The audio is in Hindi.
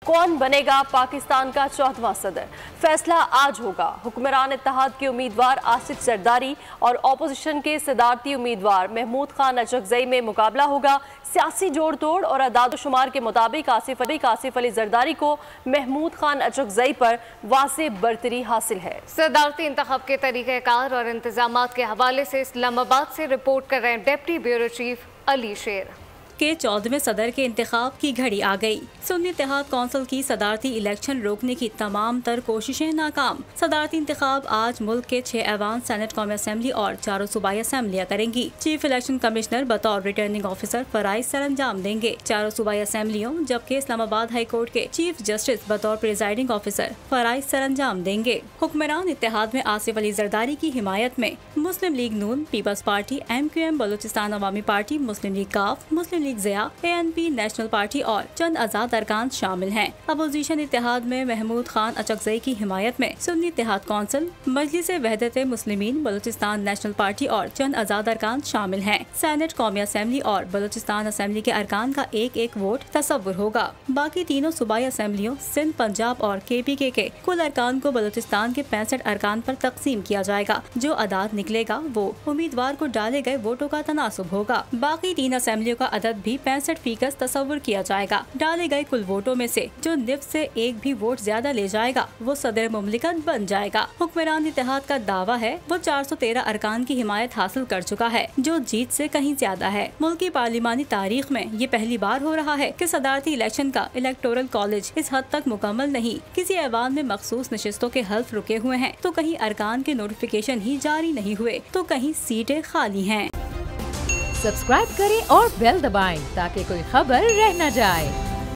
कौन बनेगा पाकिस्तान का 14वां सदर, फैसला आज होगा। हुक्मरान इत्तेहाद के उम्मीदवार आसिफ जरदारी और अपोजिशन के सदारती उम्मीदवार महमूद खान अचकजई में मुकाबला होगा। सियासी जोड़ तोड़ और अदाद-ओ-शुमार के मुताबिक आसिफ अली जरदारी को महमूद खान अचकजई पर वाज़े बरतरी हासिल है। सदारती इंतखाब के तरीक़ेकार और इंतजामात के हवाले से इस्लामाबाद से रिपोर्ट कर रहे हैं डिप्टी ब्यूरो चीफ अली शेर के 14वें सदर के इंतखाब की घड़ी आ गई। सुन्नी इत्तेहाद कौंसिल की सदारती इलेक्शन रोकने की तमाम तर कोशिशें नाकाम। सदारती इंतखाब आज मुल्क के 6 ऐवान, सेनेट, कौमी असम्बली और 4 सूबाई असम्बलियाँ करेंगी। चीफ इलेक्शन कमिश्नर बतौर रिटर्निंग ऑफिसर फराइज सरअंजाम देंगे। 4 सूबाई असम्बलियों जबकि इस्लामाबाद हाई कोर्ट के चीफ जस्टिस बतौर प्रिजाइडिंग ऑफिसर फराइज सरअंजाम देंगे। हुक्मरान इत्तेहाद में आसिफ अली जरदारी की हिमायत में मुस्लिम लीग नून, पीपल्स पार्टी, MQM, बलूचिस्तान अवामी पार्टी, मुस्लिम लीग काफ, मुस्लिम लीग ज़िया, ANP, नेशनल पार्टी और चंद आज़ाद अरकान शामिल हैं। अपोजिशन इत्तेहाद में महमूद खान अचकजई की हिमायत में सुन्नी इत्तेहाद कौंसिल, मजलिस वहदत मुस्लिमीन, बलूचिस्तान नेशनल पार्टी और चंद आज़ाद अरकान शामिल हैं। सेनेट, कौमी असम्बली और बलूचिस्तान असम्बली के अरकान का एक एक वोट तसव्वुर होगा। बाकी तीनों सूबाई असम्बलियों सिंध, पंजाब और KPK के कुल अरकान को बलूचिस्तान के 65 अरकान पर तकसीम किया जाएगा। जो अदाद निकलेगा वो उम्मीदवार को डाले गए वोटों का तनासुब होगा। बाकी 3 असम्बलियों का अदद भी 65% तस्वुर किया जाएगा। डाले गए कुल वोटों में से जो निफ्ट से एक भी वोट ज्यादा ले जाएगा वो सदर मुमलिकत बन जाएगा। हुक्मरान इत्तेहाद का दावा है वो 413 अरकान की हिमायत हासिल कर चुका है, जो जीत से कहीं ज्यादा है। मुल्क की पार्लिमानी तारीख में ये पहली बार हो रहा है कि सदारती इलेक्शन का इलेक्टोरल कॉलेज इस हद तक मुकम्मल नहीं। किसी ऐवान में मखसूस नशिस्तों के हल्फ रुके हुए हैं, तो कहीं अरकान के नोटिफिकेशन ही जारी नहीं हुए, तो कहीं सीटें खाली हैं। सब्सक्राइब करें और बेल दबाएं ताकि कोई खबर रह न जाए।